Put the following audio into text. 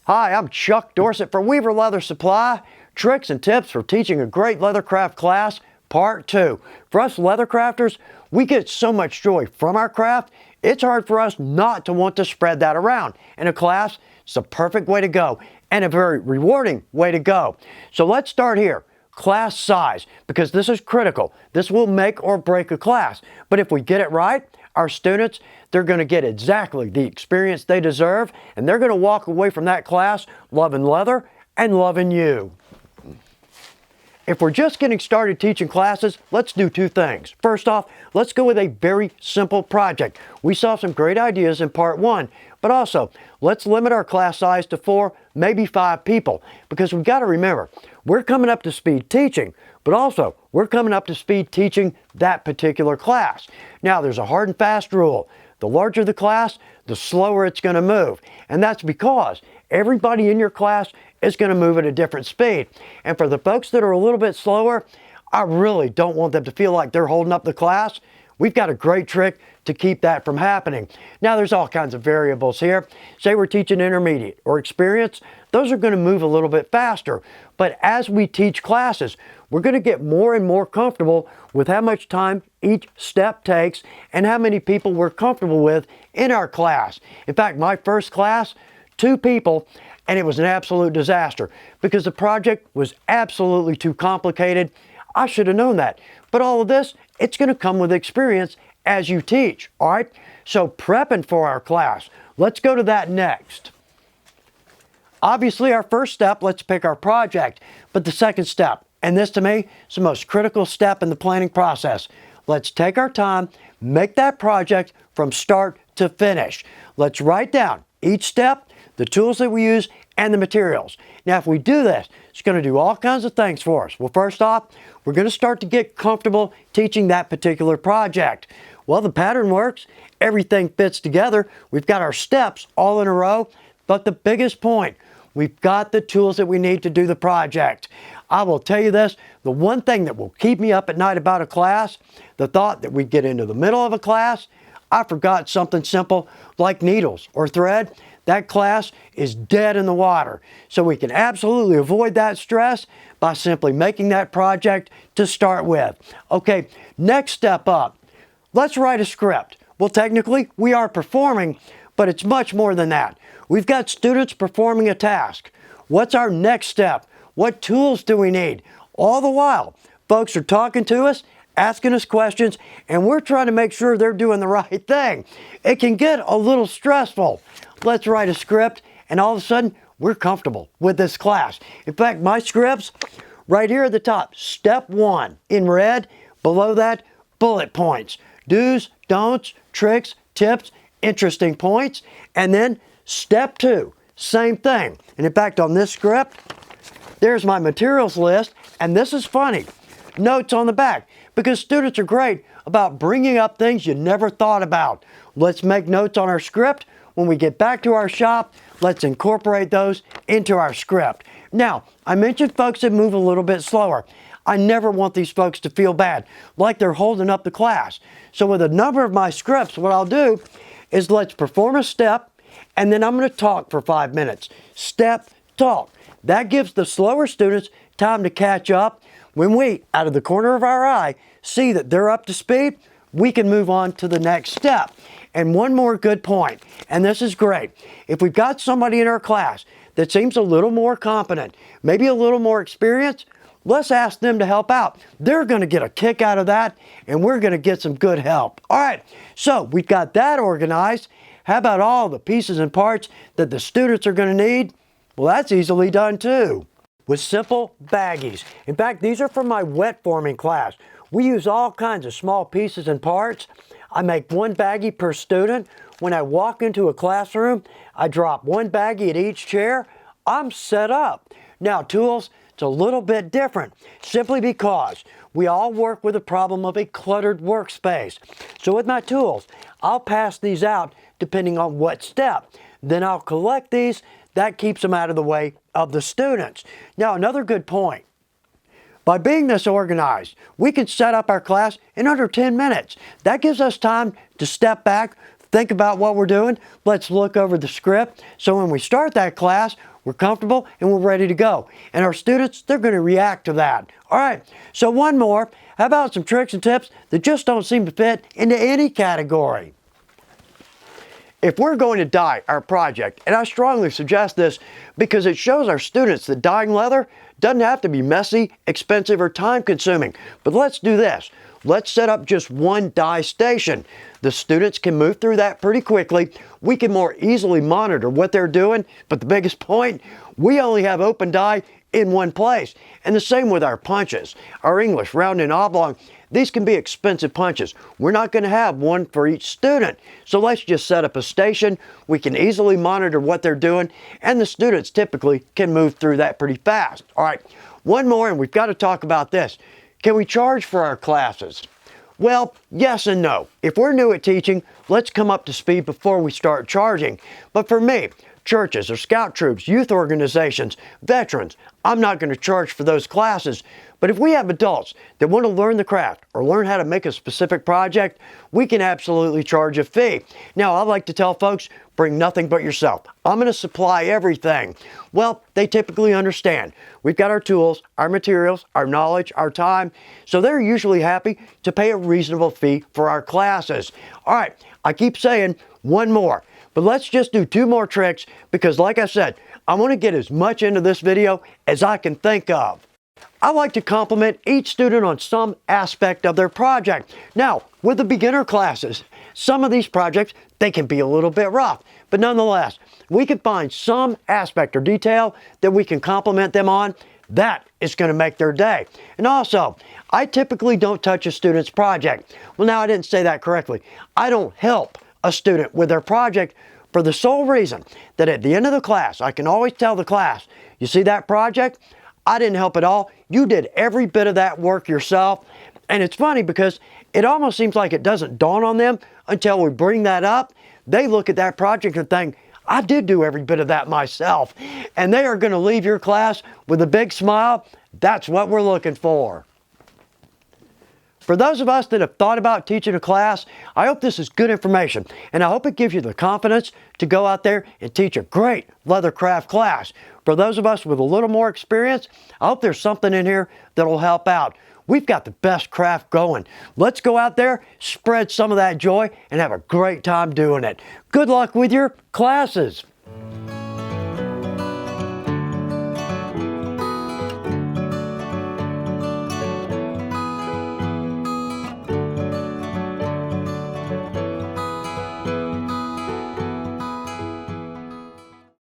Hi, I'm Chuck Dorsett for Weaver Leather Supply. Tricks and tips for teaching a great Leathercraft class, Part 2. For us Leathercrafters, we get so much joy from our craft, it's hard for us not to want to spread that around. In a class, it's the perfect way to go and a very rewarding way to go. So let's start here. Class size, because this is critical. This will make or break a class. But if we get it right, our students, they're going to get exactly the experience they deserve, and they're going to walk away from that class loving leather and loving you. If we're just getting started teaching classes, let's do two things. First off, let's go with a very simple project. We saw some great ideas in Part 1, but also let's limit our class size to 4, maybe 5 people, because we've got to remember, we're coming up to speed teaching, but also we're coming up to speed teaching that particular class. Now, there's a hard and fast rule. The larger the class, the slower it's going to move. And that's because everybody in your class is going to move at a different speed. And for the folks that are a little bit slower, I really don't want them to feel like they're holding up the class. We've got a great trick to keep that from happening. Now, there's all kinds of variables here. Say we're teaching intermediate or experience, those are going to move a little bit faster. But as we teach classes, we're going to get more and more comfortable with how much time each step takes and how many people we're comfortable with in our class. In fact, my first class, 2 people, and it was an absolute disaster because the project was absolutely too complicated. I should have known that. But all of this, it's going to come with experience as you teach, all right? So prepping for our class, let's go to that next. Obviously, our first step, let's pick our project. But the second step, and this to me is the most critical step in the planning process. Let's take our time, make that project from start to finish. Let's write down each step, the tools that we use, and the materials. Now, if we do this, it's going to do all kinds of things for us. Well, first off, we're going to start to get comfortable teaching that particular project. Well, the pattern works. Everything fits together. We've got our steps all in a row. But the biggest point, we've got the tools that we need to do the project. I will tell you this, the one thing that will keep me up at night about a class, the thought that we get into the middle of a class, I forgot something simple like needles or thread. That class is dead in the water. So we can absolutely avoid that stress by simply making that project to start with. Okay, next step up. Let's write a script. Well, technically, we are performing, but it's much more than that. We've got students performing a task. What's our next step? What tools do we need? All the while, folks are talking to us, asking us questions, and we're trying to make sure they're doing the right thing. It can get a little stressful. Let's write a script, and all of a sudden, we're comfortable with this class. In fact, my scripts, right here at the top, step 1 in red, below that, bullet points. Do's, don'ts, tricks, tips, interesting points, and then step 2, same thing. And in fact, on this script, there's my materials list, and this is funny. Notes on the back, because students are great about bringing up things you never thought about. Let's make notes on our script. When we get back to our shop, let's incorporate those into our script. Now, I mentioned folks that move a little bit slower. I never want these folks to feel bad, like they're holding up the class. So with a number of my scripts, what I'll do is let's perform a step, and then I'm going to talk for 5 minutes. Step, talk. That gives the slower students time to catch up. When we, out of the corner of our eye, see that they're up to speed, we can move on to the next step. And one more good point, and this is great. If we've got somebody in our class that seems a little more competent, maybe a little more experienced, let's ask them to help out. They're going to get a kick out of that, and we're going to get some good help. All right, so we've got that organized. How about all the pieces and parts that the students are going to need? Well, that's easily done too, with simple baggies. In fact, these are from my wet forming class. We use all kinds of small pieces and parts. I make 1 baggie per student. When I walk into a classroom, I drop 1 baggie at each chair. I'm set up. Now, tools, it's a little bit different, simply because we all work with the problem of a cluttered workspace. So with my tools, I'll pass these out depending on what step. Then I'll collect these. That keeps them out of the way of the students. Now, another good point. By being this organized, we can set up our class in under 10 minutes. That gives us time to step back, think about what we're doing. Let's look over the script. So when we start that class, we're comfortable, and we're ready to go. And our students, they're going to react to that. All right, so one more. How about some tricks and tips that just don't seem to fit into any category? If we're going to dye our project, and I strongly suggest this because it shows our students that dyeing leather doesn't have to be messy, expensive, or time-consuming. But let's do this. Let's set up just one dye station. The students can move through that pretty quickly. We can more easily monitor what they're doing, but the biggest point, we only have open dye in one place. And the same with our punches. Our English, round and oblong, these can be expensive punches. We're not going to have one for each student. So let's just set up a station. We can easily monitor what they're doing, and the students typically can move through that pretty fast. All right, one more, and we've got to talk about this. Can we charge for our classes? Well, yes and no. If we're new at teaching, let's come up to speed before we start charging. But for me, churches or scout troops, youth organizations, veterans, I'm not going to charge for those classes. But if we have adults that want to learn the craft or learn how to make a specific project, we can absolutely charge a fee. Now, I like to tell folks, bring nothing but yourself. I'm going to supply everything. Well, they typically understand. We've got our tools, our materials, our knowledge, our time, so they're usually happy to pay a reasonable fee for our classes. All right, I keep saying one more, but let's just do two more tricks because, like I said, I want to get as much into this video as I can think of. I like to compliment each student on some aspect of their project. Now, with the beginner classes, some of these projects, they can be a little bit rough, but nonetheless, we can find some aspect or detail that we can compliment them on. That is going to make their day. And also, I typically don't touch a student's project. Well, now I didn't say that correctly. I don't help a student with their project for the sole reason that at the end of the class, I can always tell the class, you see that project? I didn't help at all. You did every bit of that work yourself. And it's funny because it almost seems like it doesn't dawn on them until we bring that up. They look at that project and think, I did do every bit of that myself. And they are going to leave your class with a big smile. That's what we're looking for. For those of us that have thought about teaching a class, I hope this is good information, and I hope it gives you the confidence to go out there and teach a great leathercraft class. For those of us with a little more experience, I hope there's something in here that will help out. We've got the best craft going. Let's go out there, spread some of that joy, and have a great time doing it. Good luck with your classes.